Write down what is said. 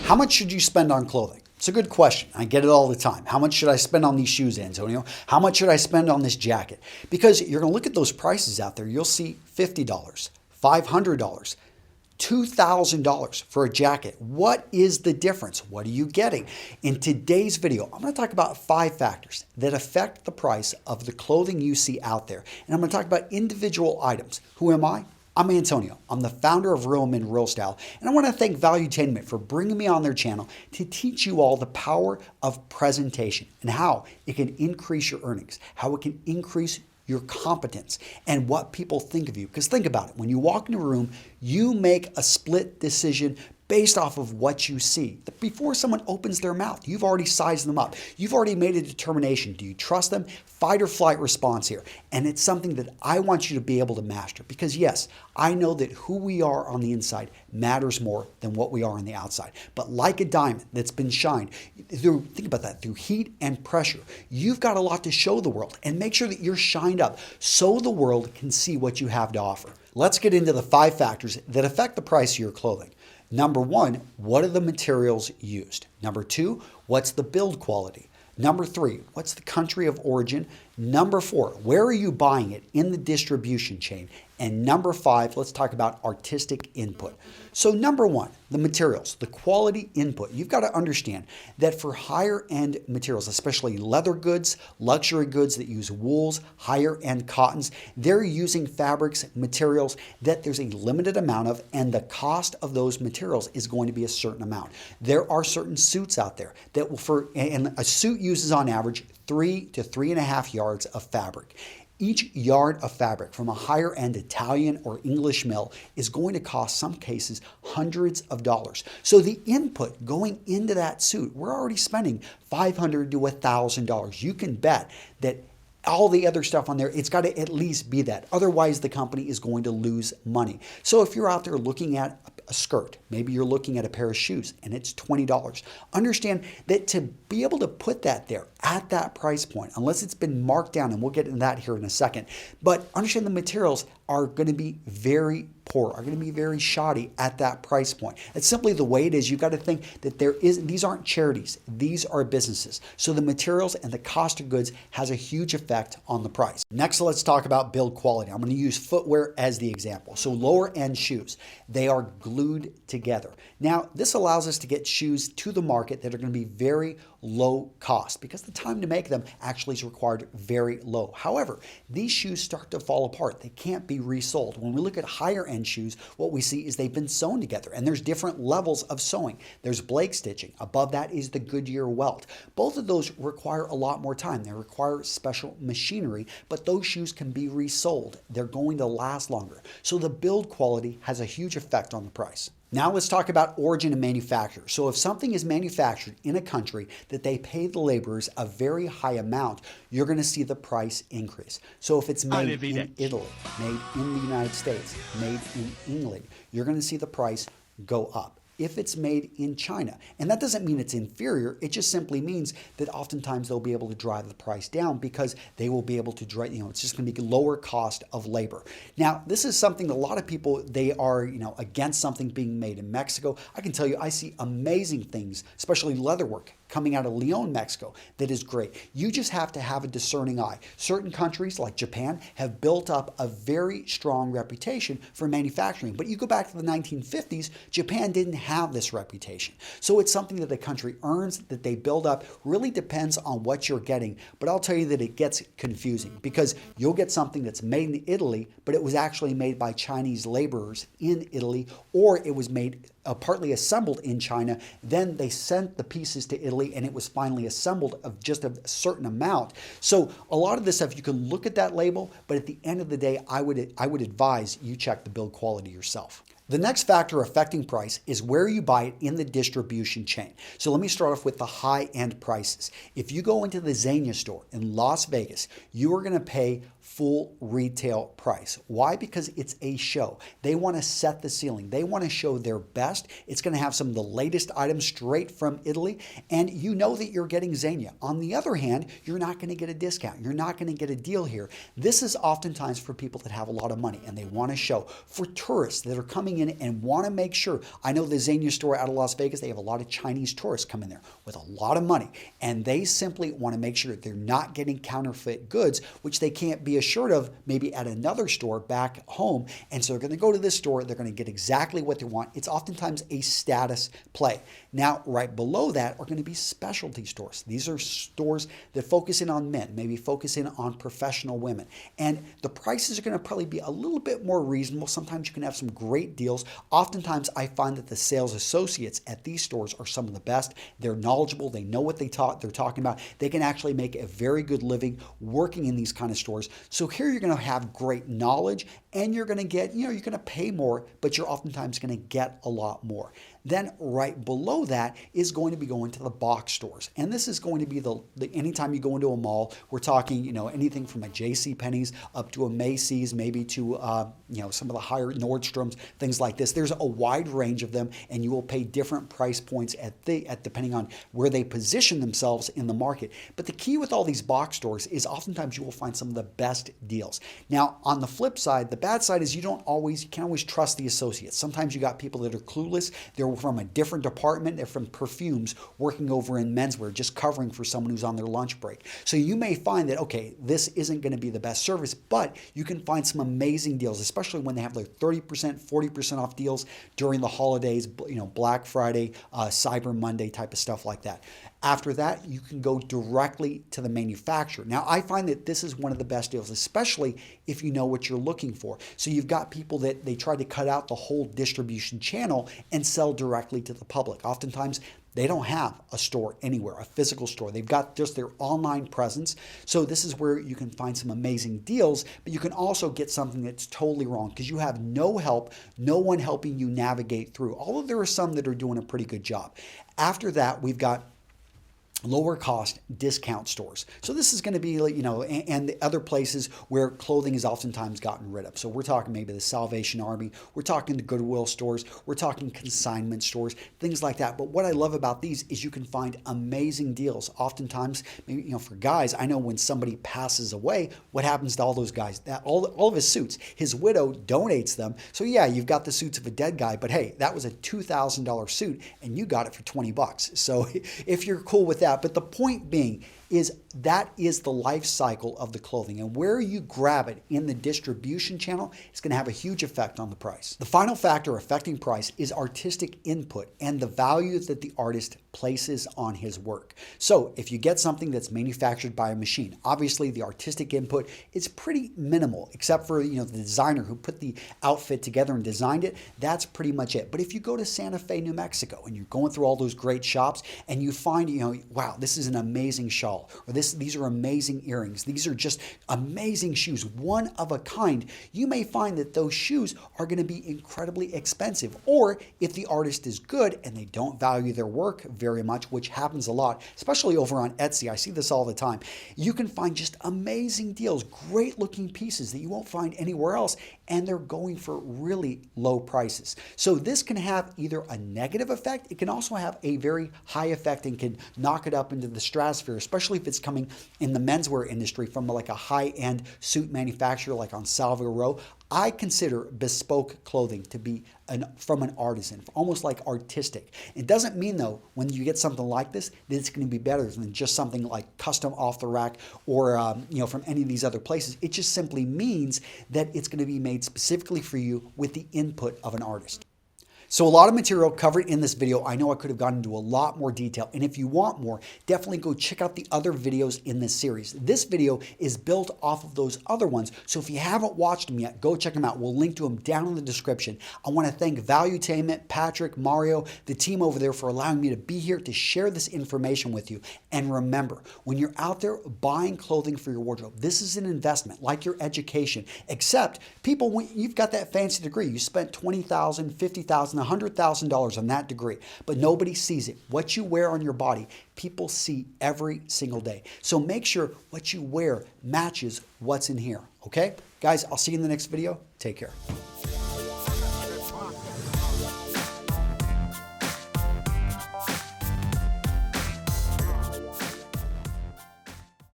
How much should you spend on clothing? It's a good question. I get it all the time. How much should I spend on these shoes, Antonio? How much should I spend on this jacket? Because you're going to look at those prices out there. You'll see $50, $500, $2,000 for a jacket. What is the difference? What are you getting? In today's video, I'm going to talk about 5 factors that affect the price of the clothing you see out there. And I'm going to talk about individual items. Who am I? I'm Antonio. I'm the founder of Real Men Real Style, and I want to thank Valuetainment for bringing me on their channel to teach you all the power of presentation and how it can increase your earnings, how it can increase your competence, and what people think of you. Because think about it, when you walk into a room, you make a split decision based off of what you see. Before someone opens their mouth, you've already sized them up. You've already made a determination. Do you trust them? Fight or flight response here. And it's something that I want you to be able to master because yes, I know that who we are on the inside matters more than what we are on the outside. But like a diamond that's been shined, think about that, through heat and pressure, you've got a lot to show the world, and make sure that you're shined up so the world can see what you have to offer. Let's get into the 5 factors that affect the price of your clothing. Number 1, what are the materials used? Number 2, what's the build quality? Number 3, what's the country of origin? Number 4, where are you buying it in the distribution chain? And number 5, let's talk about artistic input. So number 1, the materials, the quality input. You've got to understand that for higher end materials, especially leather goods, luxury goods that use wools, higher end cottons, they're using fabrics, materials that there's a limited amount of, and the cost of those materials is going to be a certain amount. There are certain suits out there that will, and a suit uses on average 3 to 3.5 yards of fabric. Each yard of fabric from a higher end Italian or English mill is going to cost, some cases, hundreds of dollars. So the input going into that suit, we're already spending $500 to $1,000. You can bet that all the other stuff on there, it's got to at least be that. Otherwise, the company is going to lose money. So if you're out there looking at a skirt, maybe you're looking at a pair of shoes and it's $20. Understand that to be able to put that there at that price point, unless it's been marked down, and we'll get into that here in a second, but understand the materials are going to be very poor, are going to be very shoddy at that price point. It's simply the way it is. You've got to think that these aren't charities, these are businesses. So the materials and the cost of goods has a huge effect on the price. Next, let's talk about build quality. I'm going to use footwear as the example. So lower end shoes, they are glued together. Now, this allows us to get shoes to the market that are going to be very low cost because the time to make them actually is required very low. However, these shoes start to fall apart. They can't be resold. When we look at higher end shoes, what we see is they've been sewn together, and there's different levels of sewing. There's Blake stitching. Above that is the Goodyear welt. Both of those require a lot more time. They require special machinery, but those shoes can be resold. They're going to last longer. So the build quality has a huge effect on the price. Now let's talk about origin and manufacture. So if something is manufactured in a country that they pay the laborers a very high amount, you're going to see the price increase. So if it's made in Italy, made in the United States, made in England, you're going to see the price go up. If it's made in China, and that doesn't mean it's inferior, it just simply means that oftentimes they'll be able to drive the price down because they will be able to drive, it's just going to be lower cost of labor. Now, this is something that a lot of people, they are, against something being made in Mexico. I can tell you, I see amazing things, especially leatherwork, coming out of León, Mexico, that is great. You just have to have a discerning eye. Certain countries like Japan have built up a very strong reputation for manufacturing. But you go back to the 1950s, Japan didn't have this reputation. So it's something that the country earns, that they build up, really depends on what you're getting. But I'll tell you that it gets confusing because you'll get something that's made in Italy, but it was actually made by Chinese laborers in Italy, or it was made partly assembled in China. Then they sent the pieces to Italy and it was finally assembled of just a certain amount. So a lot of this stuff, you can look at that label, but at the end of the day, I would advise you check the build quality yourself. The next factor affecting price is where you buy it in the distribution chain. So let me start off with the high-end prices. If you go into the Zegna store in Las Vegas, you are going to pay full retail price. Why? Because it's a show. They want to set the ceiling. They want to show their best. It's going to have some of the latest items straight from Italy, and you know that you're getting Zegna. On the other hand, you're not going to get a discount. You're not going to get a deal here. This is oftentimes for people that have a lot of money and they want to show. For tourists that are coming looking in and want to make sure. I know the Zegna store out of Las Vegas, they have a lot of Chinese tourists come in there with a lot of money, and they simply want to make sure they're not getting counterfeit goods, which they can't be assured of maybe at another store back home. And so they're going to go to this store, they're going to get exactly what they want. It's oftentimes a status play. Now, right below that are going to be specialty stores. These are stores that focus in on men, maybe focus in on professional women. And the prices are going to probably be a little bit more reasonable. Sometimes you can have some great deals. Oftentimes, I find that the sales associates at these stores are some of the best. They're knowledgeable. They know what they're talking about. They can actually make a very good living working in these kind of stores. So here you're going to have great knowledge, and you're going to get, you're going to pay more, but you're oftentimes going to get a lot more. Then right below that is going to be going to the box stores. And this is going to be the anytime you go into a mall, we're talking, anything from a JCPenney's up to a Macy's, maybe to, some of the higher Nordstroms, things like this. There's a wide range of them, and you will pay different price points at depending on where they position themselves in the market. But the key with all these box stores is oftentimes you will find some of the best deals. Now, on the flip side, the bad side is you can't always trust the associates. Sometimes you got people that are clueless. They're from a different department. They're from perfumes working over in menswear, just covering for someone who's on their lunch break. So you may find that, okay, this isn't going to be the best service, but you can find some amazing deals, especially when they have like 30%, 40% off deals during the holidays, Black Friday, Cyber Monday type of stuff like that. After that, you can go directly to the manufacturer. Now, I find that this is one of the best deals, especially if you know what you're looking for. So you've got people that they try to cut out the whole distribution channel and sell directly to the public. Oftentimes, they don't have a store anywhere, a physical store. They've got just their online presence. So this is where you can find some amazing deals, but you can also get something that's totally wrong because you have no help, no one helping you navigate through. Although there are some that are doing a pretty good job. After that, we've got lower cost discount stores. So this is going to be, and the other places where clothing is oftentimes gotten rid of. So we're talking maybe the Salvation Army, we're talking the Goodwill stores, we're talking consignment stores, things like that. But what I love about these is you can find amazing deals. Oftentimes, maybe, for guys, I know when somebody passes away, what happens to all those guys? That all of his suits, his widow donates them. So yeah, you've got the suits of a dead guy, but hey, that was a $2,000 suit and you got it for $20. So if you're cool with that, but the point being is that is the life cycle of the clothing, and where you grab it in the distribution channel is going to have a huge effect on the price. The final factor affecting price is artistic input and the value that the artist places on his work. So if you get something that's manufactured by a machine, obviously the artistic input is pretty minimal, except for the designer who put the outfit together and designed it. That's pretty much it. But if you go to Santa Fe, New Mexico, and you're going through all those great shops and you find, wow, this is an amazing shawl, or these are amazing earrings, these are just amazing shoes, one of a kind, you may find that those shoes are going to be incredibly expensive. Or if the artist is good and they don't value their work very much, which happens a lot, especially over on Etsy, I see this all the time, you can find just amazing deals, great looking pieces that you won't find anywhere else, and they're going for really low prices. So this can have either a negative effect, it can also have a very high effect and can knock it up into the stratosphere, especially if it's coming in the menswear industry from like a high-end suit manufacturer like on Savile Row. I consider bespoke clothing to be from an artisan, almost like artistic. It doesn't mean, though, when you get something like this, that it's going to be better than just something like custom off the rack or from any of these other places. It just simply means that it's going to be made specifically for you with the input of an artist. So a lot of material covered in this video. I know I could have gone into a lot more detail, and if you want more, definitely go check out the other videos in this series. This video is built off of those other ones, so if you haven't watched them yet, go check them out. We'll link to them down in the description. I want to thank Valuetainment, Patrick, Mario, the team over there for allowing me to be here to share this information with you. And remember, when you're out there buying clothing for your wardrobe, this is an investment like your education, except people, when you've got that fancy degree, you spent $20,000, $50,000, $100,000 on that degree, but nobody sees it. What you wear on your body, people see every single day. So make sure what you wear matches what's in here, okay? Guys, I'll see you in the next video. Take care.